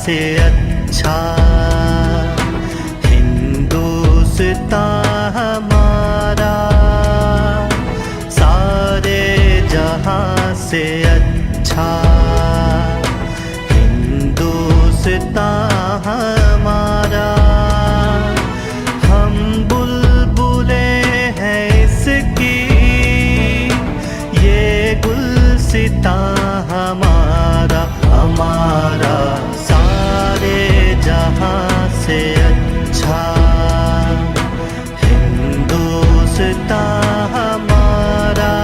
से अच्छा हिंदुस्तान हमारा, सारे जहां से अच्छा हिंदुस्तान हमारा। हम बुलबुले हैं इसकी, ये गुलसितां हमारा, हमारा सारे जहां से अच्छा हिंदुस्तान हमारा।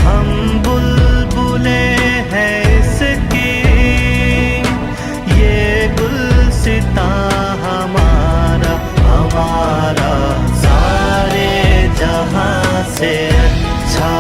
हम बुलबुले हैं इसकी, ये गुलसितां हमारा, हमारा सारे जहां से अच्छा।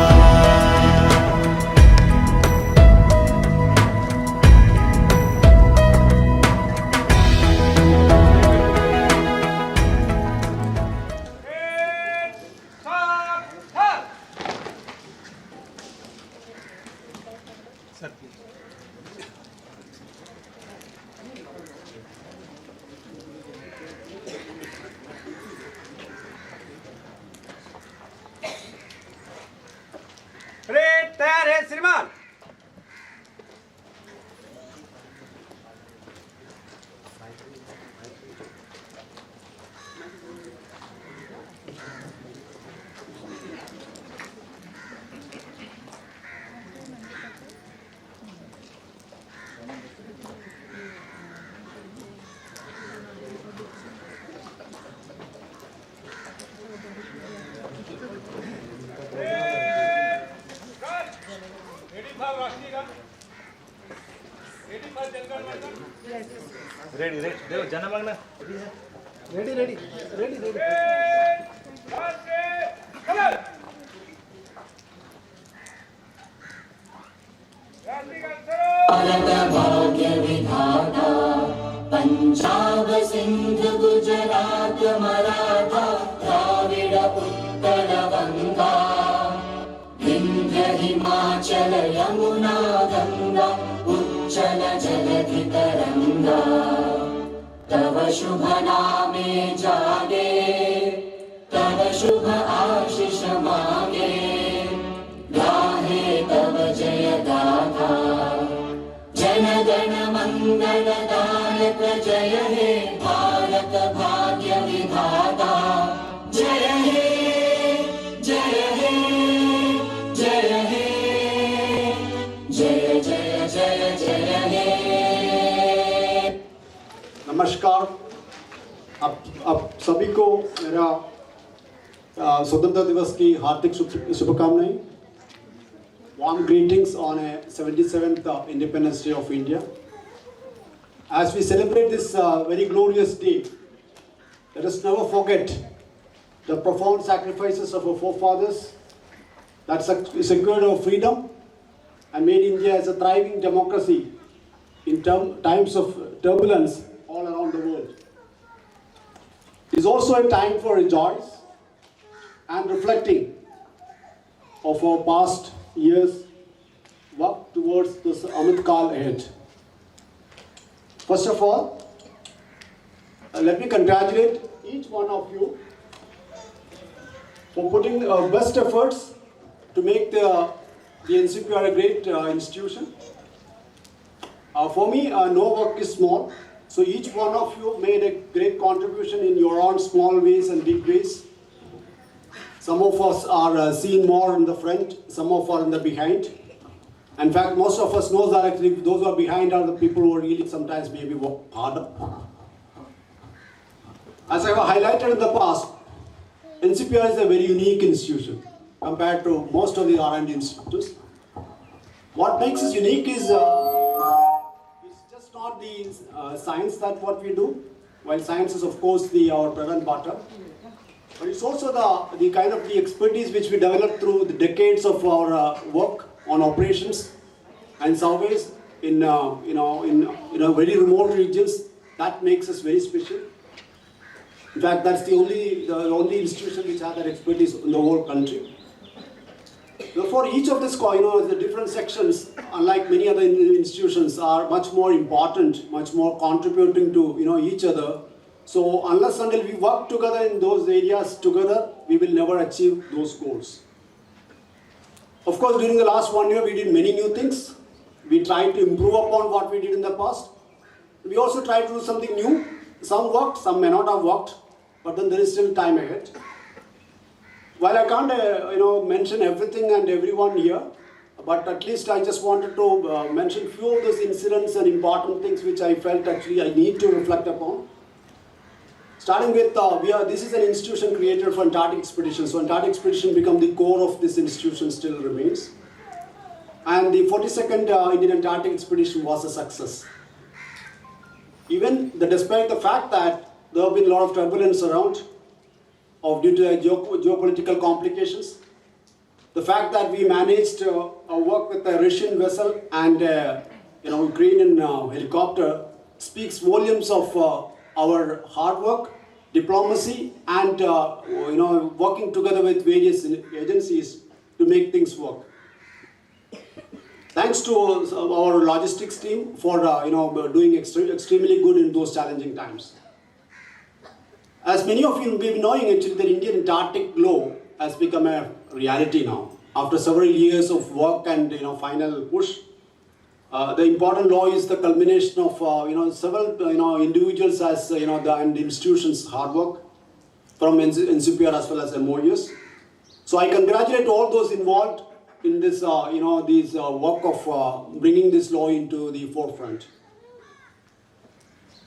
तैयार है श्रीमान। रेडी रेडी देव जनमगन रेडी रेडी रेडी रेडी भारत भाग्य विधाता, पंजाब सिंध गुजरात मराठा द्राविड उत्कल गंगा, विंध्य हिमाचल यमुना गंगा उच्चल जलधि तरंगा। तव शुभ नामे जागे, तव शुभ आशीष मांगे, गाहे तव जय गाथा। जन गण मंगल दायक जय हे भारत भाग्य विधाता। जय हे जय हे जय हे जय जय जय जय हे। नमस्कार। आप सभी को मेरा स्वतंत्रता दिवस की हार्दिक शुभकामनाएं। Warm greetings on a 77th Independence Day of India. As we celebrate this very glorious day, let us never forget the profound sacrifices of our forefathers that secured our freedom and made India as a thriving democracy in times of turbulence all around the world. It is also a time for rejoice and reflecting of our past years, work towards this Amrit Kal ahead. First of all, let me congratulate each one of you for putting best efforts to make the NCPR a great institution. For me, no work is small, so each one of you made a great contribution in your own small ways and big ways. Some of us are seen more in the front, some of us are in the behind. In fact, most of us knows that actually those who are behind are the people who are really sometimes maybe work harder. As I have highlighted in the past, NCPR is a very unique institution compared to most of the R&D institutes. What makes us unique is it's just not the science that what we do, while science is of course our bread and butter. But it's also the kind of the expertise which we developed through the decades of our work on operations and surveys in very remote regions. That makes us very special. In fact, that's the only institution which has that expertise in the whole country. Therefore, each of these, the different sections, unlike many other institutions, are much more important, much more contributing to, each other. So, unless until we work together in those areas together, we will never achieve those goals. Of course, during the last 1 year, we did many new things. We tried to improve upon what we did in the past. We also tried to do something new. Some worked, some may not have worked, but then there is still time ahead. While I can't, mention everything and everyone here, but at least I just wanted to mention few of those incidents and important things which I felt actually I need to reflect upon. Starting with, this is an institution created for Antarctic expedition. So Antarctic expedition become the core of this institution still remains. And the 42nd Indian Antarctic expedition was a success. Despite the fact that there have been a lot of turbulence around due to geopolitical complications, the fact that we managed to work with a Russian vessel and Ukrainian helicopter speaks volumes of our hard work, diplomacy, and working together with various agencies to make things work. Thanks to our logistics team for doing extremely good in those challenging times. As many of you may be knowing, actually, the Indian Antarctic law has become a reality now. After several years of work and final push, the important law is the culmination of several individuals as and institutions' hard work from NCPR as well as MOUs. So I congratulate all those involved in this work of bringing this law into the forefront.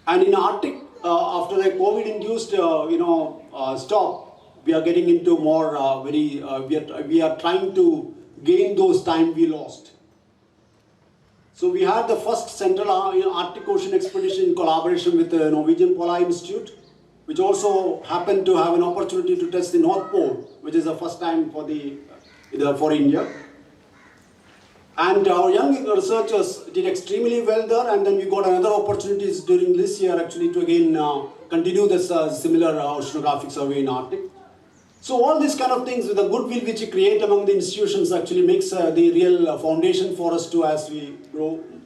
And in Arctic, after the COVID-induced stop, we are getting into more we are trying to gain those time we lost. So we had the first Central Arctic Ocean expedition in collaboration with the Norwegian Polar Institute, which also happened to have an opportunity to test the North Pole, which is the first time for India. And our young researchers did extremely well there, and then we got another opportunities during this year actually to again continue this similar oceanographic survey in Arctic. So all these kind of things with the goodwill which we create among the institutions actually makes the real foundation for us to as we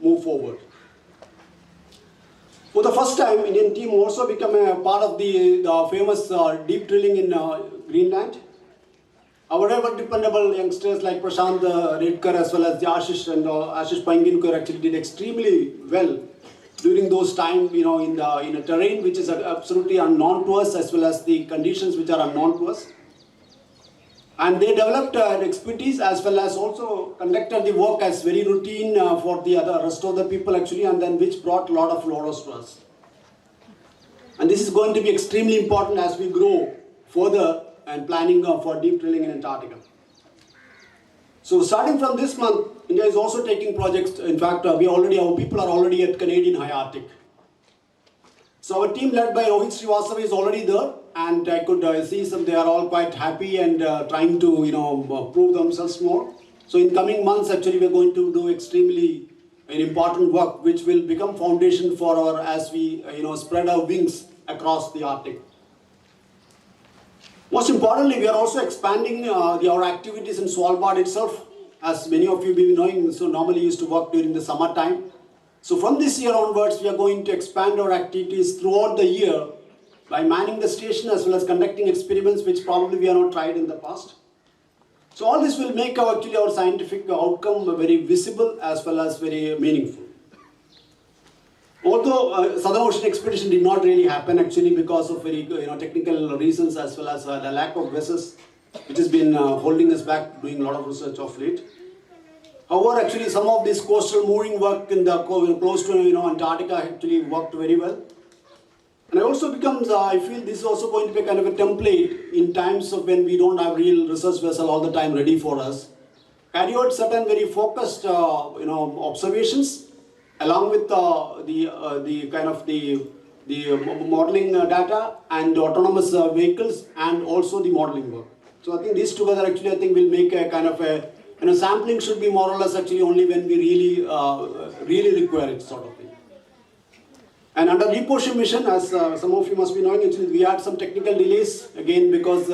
move forward. For the first time, Indian team also become a part of the famous deep drilling in Greenland. Our ever dependable youngsters like Prashant Redkar as well as the Ashish Panginkar actually did extremely well during those times, in a terrain which is absolutely unknown to us as well as the conditions which are unknown to us. And they developed expertise as well as also conducted the work as very routine for the rest of the people actually, and then which brought a lot of laurels to us. And this is going to be extremely important as we grow further and planning for deep drilling in Antarctica. So starting from this month, India is also taking projects. In fact, our people are already at Canadian High Arctic. So our team led by Rohit Srivastava is already there, and I could see they are all quite happy and trying to prove themselves more. So in coming months, actually, we are going to do extremely important work, which will become foundation for our as we spread our wings across the Arctic. Most importantly, we are also expanding our activities in Svalbard itself. As many of you may be knowing, so normally used to work during the summer time. So from this year onwards, we are going to expand our activities throughout the year by manning the station as well as conducting experiments which probably we have not tried in the past. So all this will make our scientific outcome very visible as well as very meaningful. Although Southern Ocean expedition did not really happen actually because of very technical reasons as well as the lack of vessels, which has been holding us back doing a lot of research of late. However, actually some of this coastal mooring work in the close to Antarctica actually worked very well. And it also becomes, I feel this is also going to be kind of a template in times of when we don't have real research vessel all the time ready for us. Carry out certain very focused observations along with the modeling data and the autonomous vehicles and also the modeling work. So I think these together actually I think will make a kind of a sampling should be more or less actually only when we really require it sort of thing. And under Deep Ocean mission, as some of you must be knowing, actually we had some technical delays again because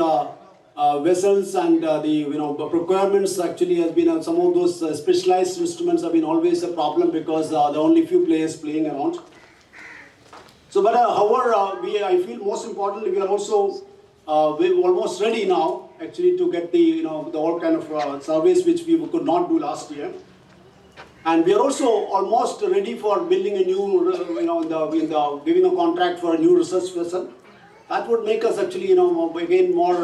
vessels and the procurements actually has been some of those specialized instruments have been always a problem because there are only few players playing around. So, but however, I feel most importantly we are also we're almost ready now actually to get the the all kind of surveys which we could not do last year. And we are also almost ready for building a new, giving a contract for a new research vessel. That would make us actually, again more,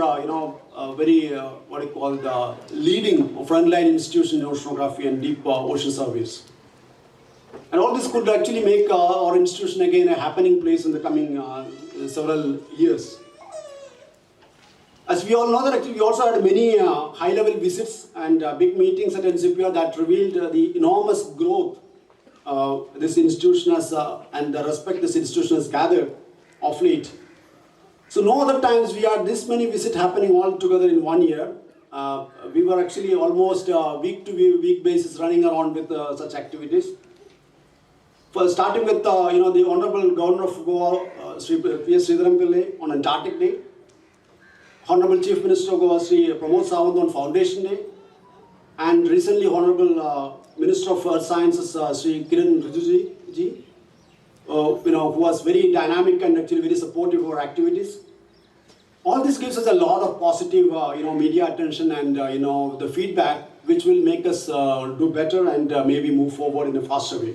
very, what do you call, the leading frontline institution in oceanography and deep ocean surveys. And all this could actually make our institution again a happening place in the coming several years. As we all know that actually we also had many high-level visits and big meetings at NCPR that revealed the enormous growth this institution has and the respect this institution has gathered of late. So no other times we had this many visits happening all together in 1 year. We were actually almost week to week basis running around with such activities. For starting with the Honorable Governor of Goa, Sri P.S. Sridharam Pillai on Antarctic Day. Honorable Chief Minister of Goa, Sri Pramod Sawant on Foundation Day, and recently Honorable Minister of Earth Sciences, Sri Kiran Rijiju, who was very dynamic and actually very supportive of our activities. All this gives us a lot of positive, media attention and the feedback, which will make us do better and maybe move forward in a faster way.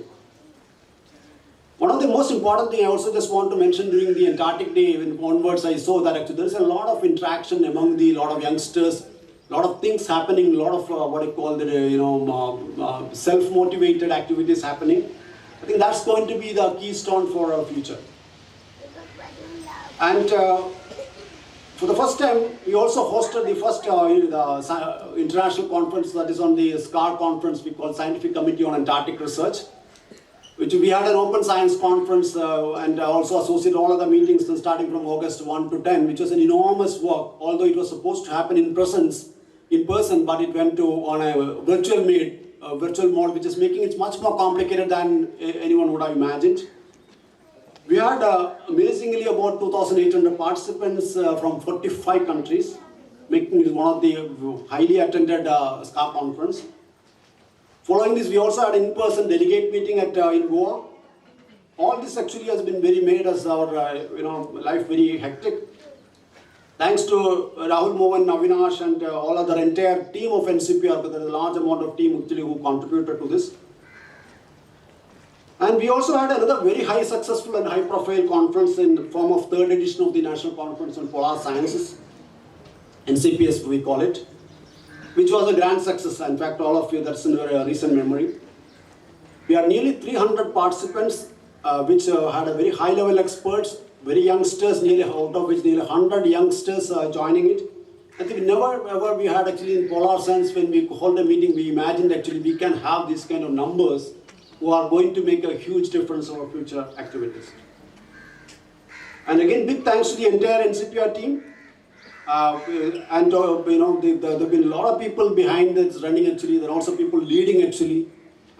One of the most important things I also just want to mention during the Antarctic Day onwards, I saw that actually there is a lot of interaction among the lot of youngsters, a lot of things happening, a lot of what I call the self-motivated activities happening. I think that's going to be the keystone for our future. And for the first time, we also hosted the first the international conference that is on the SCAR conference we call Scientific Committee on Antarctic Research. Which we had an open science conference and also associated all other meetings starting from August 1 to 10, which was an enormous work, although it was supposed to happen in person, but it went to on a virtual mode, which is making it much more complicated than anyone would have imagined. We had amazingly about 2,800 participants from 45 countries, making it one of the highly attended SCAR conference. Following this, we also had an in-person delegate meeting in Goa. All this actually has been very made as our life very hectic. Thanks to Rahul Mohan, Avinash, and all other entire team of NCPR, because there is a large amount of team actually who contributed to this. And we also had another very high successful and high profile conference in the form of 3rd edition of the National Conference on Polar Sciences, NCPS we call it, which was a grand success. In fact, all of you, that's in your recent memory. We had nearly 300 participants, which had a very high level experts, very youngsters, nearly out of which nearly 100 youngsters joining it. I think never ever we had actually in Polar Science, when we hold a meeting, we imagined actually we can have these kind of numbers who are going to make a huge difference in our future activities. And again, big thanks to the entire NCPR team. And there have been a lot of people behind this running actually. There are also people leading actually.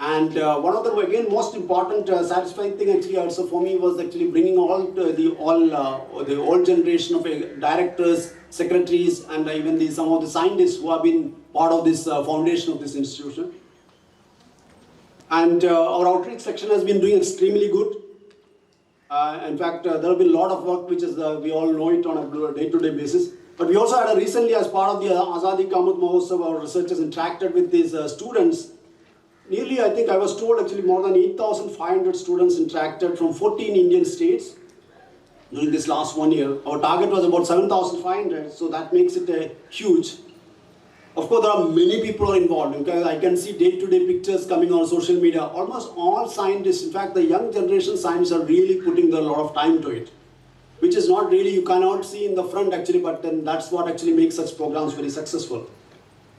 And one of the again most important satisfying thing actually also for me was actually bringing all the old generation of directors, secretaries, and even some of the scientists who have been part of this foundation of this institution. And our outreach section has been doing extremely good. In fact, there have been a lot of work which is we all know it on a day-to-day basis. But we also had recently, as part of the Azadi Ka Amrit Mahotsav, our researchers interacted with these students. Nearly, I think I was told actually more than 8,500 students interacted from 14 Indian states during this last 1 year. Our target was about 7,500, so that makes it huge. Of course, there are many people involved. Because I can see day-to-day pictures coming on social media. Almost all scientists, in fact, the young generation scientists are really putting a lot of time to it. Which is not really, you cannot see in the front actually, but then that's what actually makes such programs very successful.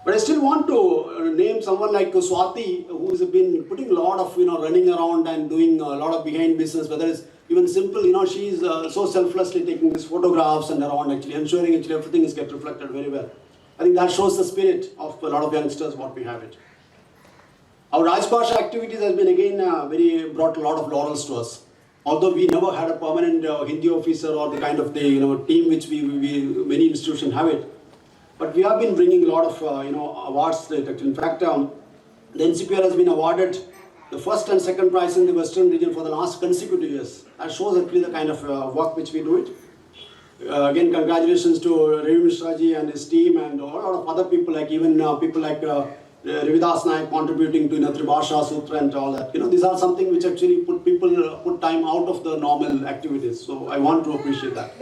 But I still want to name someone like Swati, who has been putting a lot of, running around and doing a lot of behind business, whether it's even simple, she's so selflessly taking these photographs and around actually, ensuring actually everything is get reflected very well. I think that shows the spirit of a lot of youngsters, what we have it. Our Rajbhasha activities has been again brought a lot of laurels to us. Although we never had a permanent Hindi officer or the kind of the team which we many institutions have it, But we have been bringing a lot of awards to it. In fact, the NCPR has been awarded the first and second prize in the Western region for the last consecutive years. That shows actually the kind of work which we do it. Again, congratulations to Ravi Mishra ji and his team and a lot of other people, like even people like Ravidas Naik contributing to Tribhasha Sutra and all that. These are something which actually put time out of the normal activities. So I want to appreciate that.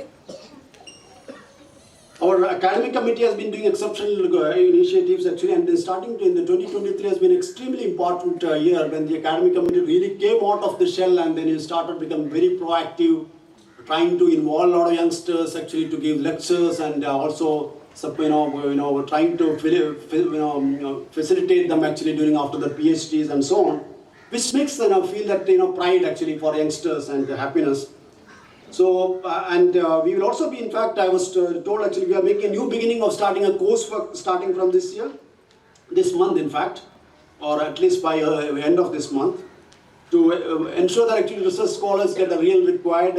Our academic committee has been doing exceptional initiatives actually, and starting in the 2023 has been extremely important year when the academic committee really came out of the shell and then it started becoming very proactive, trying to involve a lot of youngsters actually to give lectures and also trying to facilitate them actually during after the PhDs and so on, which makes them feel that pride actually for youngsters and happiness. So, we will also be, in fact, I was told actually we are making a new beginning of starting a course for starting from this year, this month in fact, or at least by end of this month, to ensure that actually research scholars get the real required,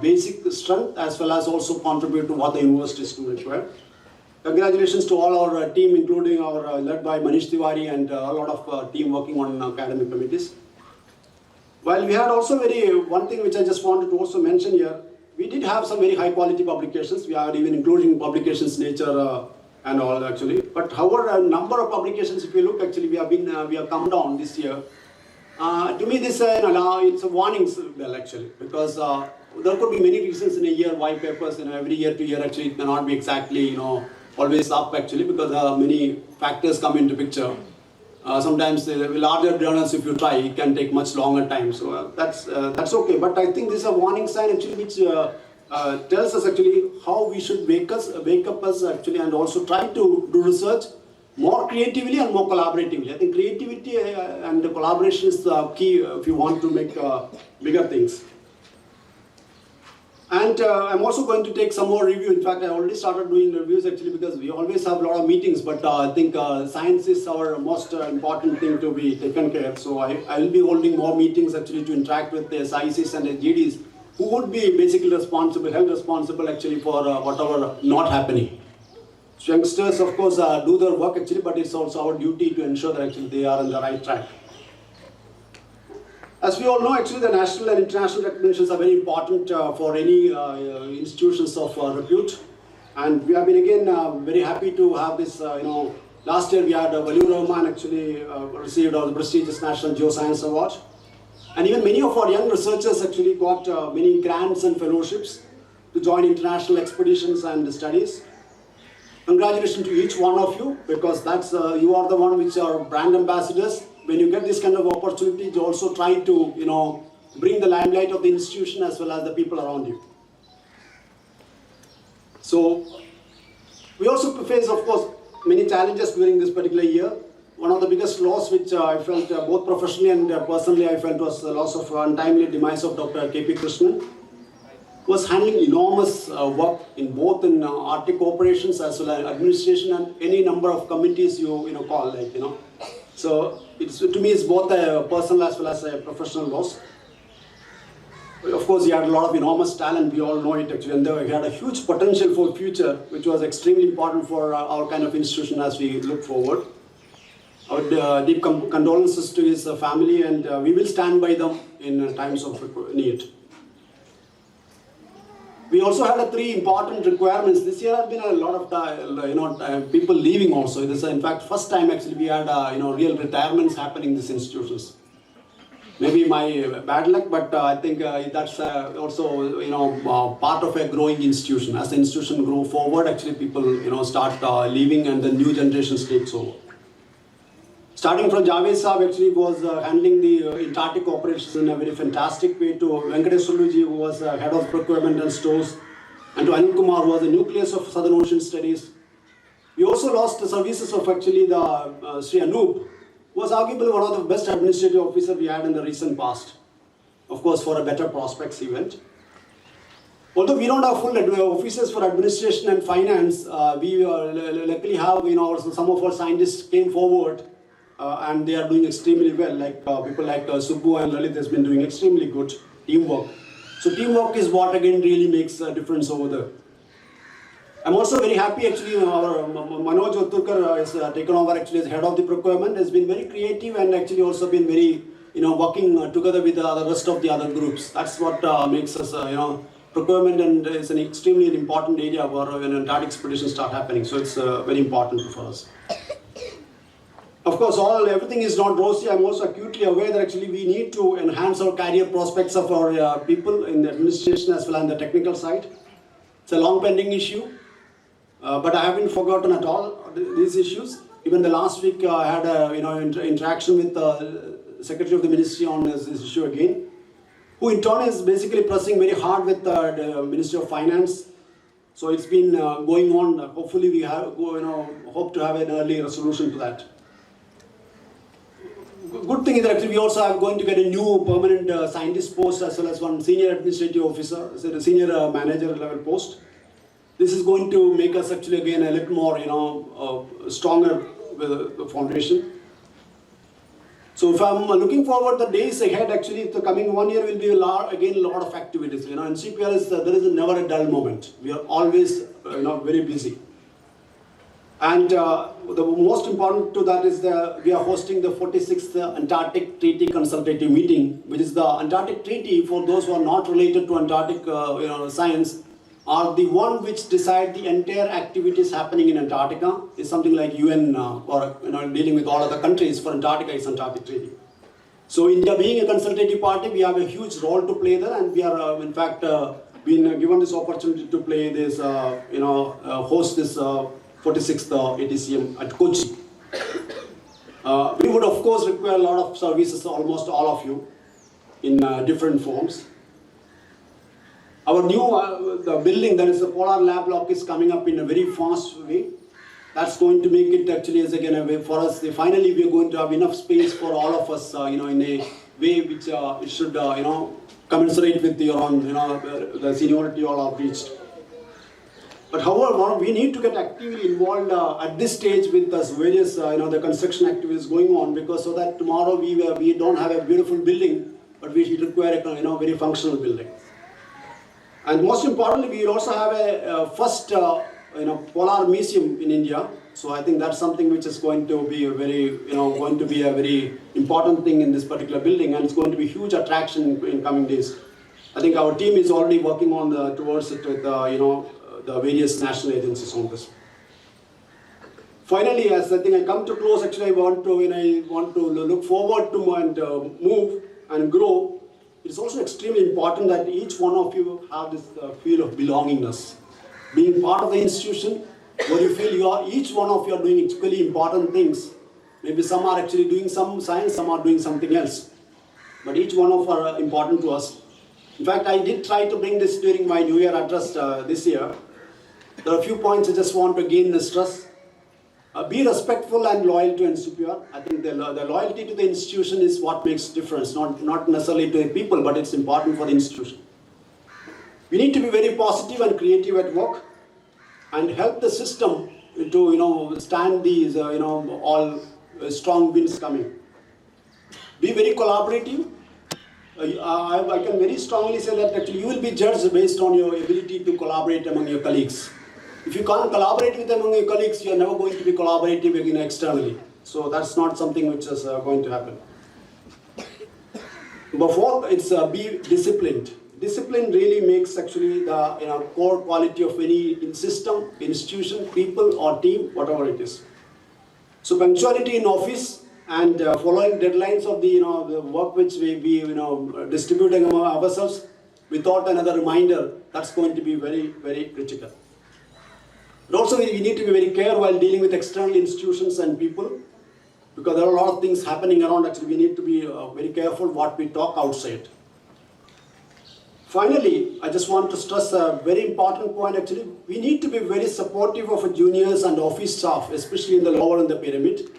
basic strength as well as also contribute to what the universities do require. Congratulations to all our team, including our led by Manish Tiwari and a lot of team working on academic committees. While we had also one thing which I just wanted to also mention here, we did have some very high quality publications. We are even including publications Nature and all actually. But however, a number of publications, if you look actually, we have come down this year. To me, this it's a warning bell actually, because there could be many reasons in a year why papers every year to year actually cannot be exactly always up actually, because many factors come into picture. Sometimes the larger journals, if you try, it can take much longer time. So that's okay. But I think this is a warning sign actually, which tells us actually how we should wake up us actually, and also try to do research more creatively and more collaboratively. I think creativity and the collaboration is the key if you want to make bigger things. And I'm also going to take some more review. In fact, I already started doing reviews actually, because we always have a lot of meetings, but I think science is our most important thing to be taken care of. So I will be holding more meetings actually to interact with the SICs and the GDs who would be basically held responsible actually for whatever not happening. So youngsters of course do their work actually, but it's also our duty to ensure that actually they are on the right track. As we all know, actually, the national and international recognitions are very important for any institutions of repute. And we have been again very happy to have this, last year we had Waliur Rahman actually received the prestigious National Geoscience Award. And even many of our young researchers actually got many grants and fellowships to join international expeditions and studies. Congratulations to each one of you, because that's you are the one which are brand ambassadors. When you get this kind of opportunity, you also try to, bring the limelight of the institution as well as the people around you. So, we also face, of course, many challenges during this particular year. One of the biggest loss which I felt both professionally and personally I felt was the loss of untimely demise of Dr. K.P. Krishnan. Was handling enormous work in both in Arctic operations as well as administration and any number of committees you call So to me it's both a personal as well as a professional loss. Of course, he had a lot of enormous talent. We all know it actually, and he had a huge potential for future, which was extremely important for our kind of institution as we look forward. Our deep condolences to his family, and we will stand by them in times of need. We also had three important requirements. This year has been a lot of people leaving also. This is in fact first time actually we had real retirements happening in these institutions. Maybe my bad luck, but I think that's also part of a growing institution. As the institution grow forward, actually people start leaving and the new generations takes over. Starting from Javed Saab actually was handling the Antarctic operations in a very fantastic way, to Venkatesh Suluji, who was head of procurement and stores, and to Anil Kumar, who was the nucleus of Southern Ocean Studies. We also lost the services of actually the Sri Anup, who was arguably one of the best administrative officers we had in the recent past. Of course, for a better prospects he went. Although we don't have full officers for administration and finance, we luckily have some of our scientists came forward. And they are doing extremely well, like people like Subbu and Lalit has been doing extremely good teamwork. So teamwork is what again really makes a difference over there. I'm also very happy actually our Manoj Otturkar has taken over actually as head of the procurement, has been very creative and actually also been very, working together with the rest of the other groups. That's what makes us, procurement and is an extremely important area where when Antarctic expeditions start happening. So it's very important for us. Of course, everything is not rosy. I'm also acutely aware that actually we need to enhance our career prospects of our people in the administration as well as on the technical side. It's a long pending issue. But I haven't forgotten at all these issues. Even the last week I had a interaction with the Secretary of the Ministry on this issue again, who in turn is basically pressing very hard with the Ministry of Finance. So it's been going on. Hopefully we hope to have an early resolution to that. Good thing is that actually we also are going to get a new permanent scientist post as well as one senior administrative officer, a senior manager level post. This is going to make us actually again a little more, stronger with the foundation. So if I'm looking forward the days ahead, actually the coming 1 year will be a lot of activities. In CPL there is never a dull moment. We are always very busy. And the most important to that is we are hosting the 46th Antarctic Treaty Consultative Meeting, which is the Antarctic Treaty, for those who are not related to Antarctic science, are the one which decide the entire activities happening in Antarctica. Is something like UN or dealing with all other countries. For Antarctica is Antarctic Treaty. So India being a consultative party, we have a huge role to play there, and we are in fact been given this opportunity to play this, host this 46th ATCM at Kochi. We would of course require a lot of services, almost all of you, in different forms. Our new the building, that is the Polar Lab Block, is coming up in a very fast way. That's going to make it actually as again a way for us. Finally, we are going to have enough space for all of us, in a way which it should, commensurate with your own, the seniority you all have reached. But however, we need to get actively involved at this stage with this various, the construction activities going on, because so that tomorrow we don't have a beautiful building, but we require a very functional building. And most importantly, we also have a first polar museum in India. So I think that's something which is going to be a very important thing in this particular building, and it's going to be a huge attraction in coming days. I think our team is already working on towards it with the various national agencies on this. Finally, as I think I come to close, actually I want to look forward to and move and grow. It's also extremely important that each one of you have this feel of belongingness. Being part of the institution, where you feel each one of you are doing equally important things. Maybe some are actually doing some science, some are doing something else. But each one of are important to us. In fact, I did try to bring this during my New Year address this year. There are a few points I just want to again stress. Be respectful and loyal to NCPR. I think the loyalty to the institution is what makes difference, not necessarily to the people, but it's important for the institution. We need to be very positive and creative at work and help the system to stand these all strong winds coming. Be very collaborative. I can very strongly say that actually you will be judged based on your ability to collaborate among your colleagues. If you can't collaborate with among your colleagues, you are never going to be collaborative again externally. So that's not something which is going to happen. Before, it's be disciplined. Discipline really makes actually the core quality of any system, institution, people or team, whatever it is. So punctuality in office and following deadlines of the work which we distributing among ourselves without another reminder, that's going to be very, very critical. But also we need to be very careful while dealing with external institutions and people, because there are a lot of things happening around. Actually, we need to be very careful what we talk outside. Finally, I just want to stress a very important point. Actually, we need to be very supportive of juniors and office staff, especially in the lower in the pyramid,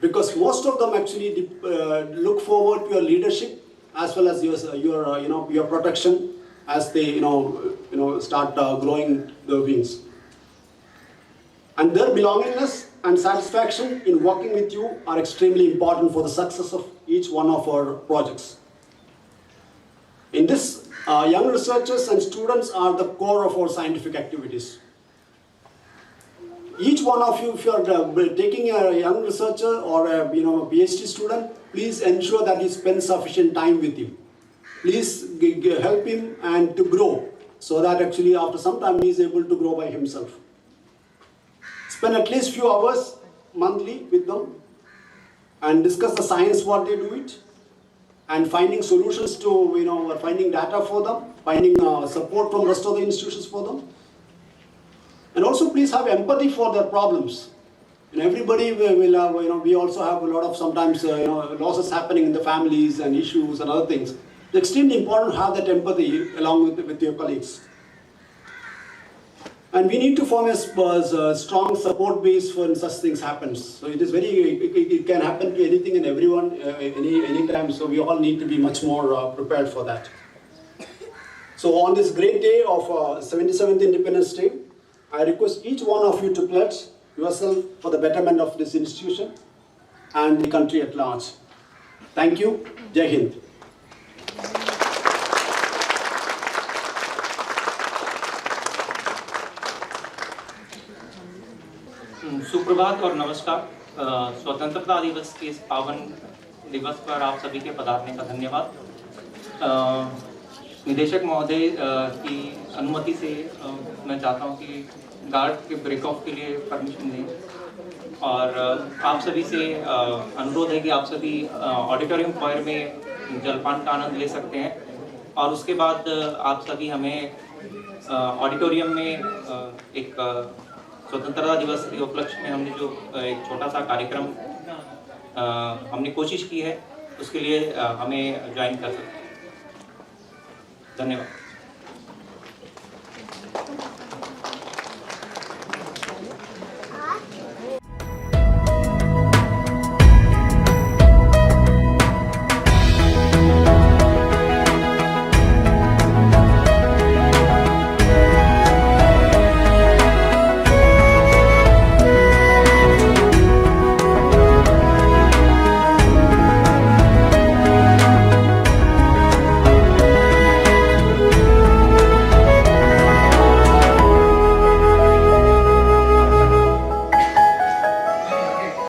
because most of them actually look forward to your leadership as well as your protection as they start growing their wings. And their belongingness and satisfaction in working with you are extremely important for the success of each one of our projects. In this, young researchers and students are the core of our scientific activities. each one of you, if you are taking a young researcher or a a PhD student, please ensure that you spend sufficient time with him. Please help him and to grow, so that actually after some time he is able to grow by himself. Spend at least few hours monthly with them and discuss the science, what they do it, and finding solutions to, finding data for them, finding support from rest of the institutions for them. And also please have empathy for their problems. And everybody will have, we also have a lot of sometimes, losses happening in the families and issues and other things. It's extremely important to have that empathy along with your colleagues. And we need to form a strong support base for when such things happen. So it is it can happen to anything and everyone, any time. So we all need to be much more prepared for that. So on this great day of 77th Independence Day, I request each one of you to pledge yourself for the betterment of this institution and the country at large. Thank you. Jai Hind. सुप्रभात और नमस्कार। स्वतंत्रता दिवस के इस पावन दिवस पर आप सभी के पधारने का धन्यवाद। निदेशक महोदय की अनुमति से मैं चाहता हूं कि गार्ड के ब्रेक ऑफ के लिए परमिशन दें और आप सभी से अनुरोध है कि आप सभी ऑडिटोरियम फॉयर में जलपान का आनंद ले सकते हैं और उसके बाद आप सभी हमें ऑडिटोरियम में एक स्वतंत्रता दिवस के उपलक्ष्य में हमने जो एक छोटा सा कार्यक्रम हमने कोशिश की है उसके लिए हमें ज्वाइन कर सकते हैं। धन्यवाद।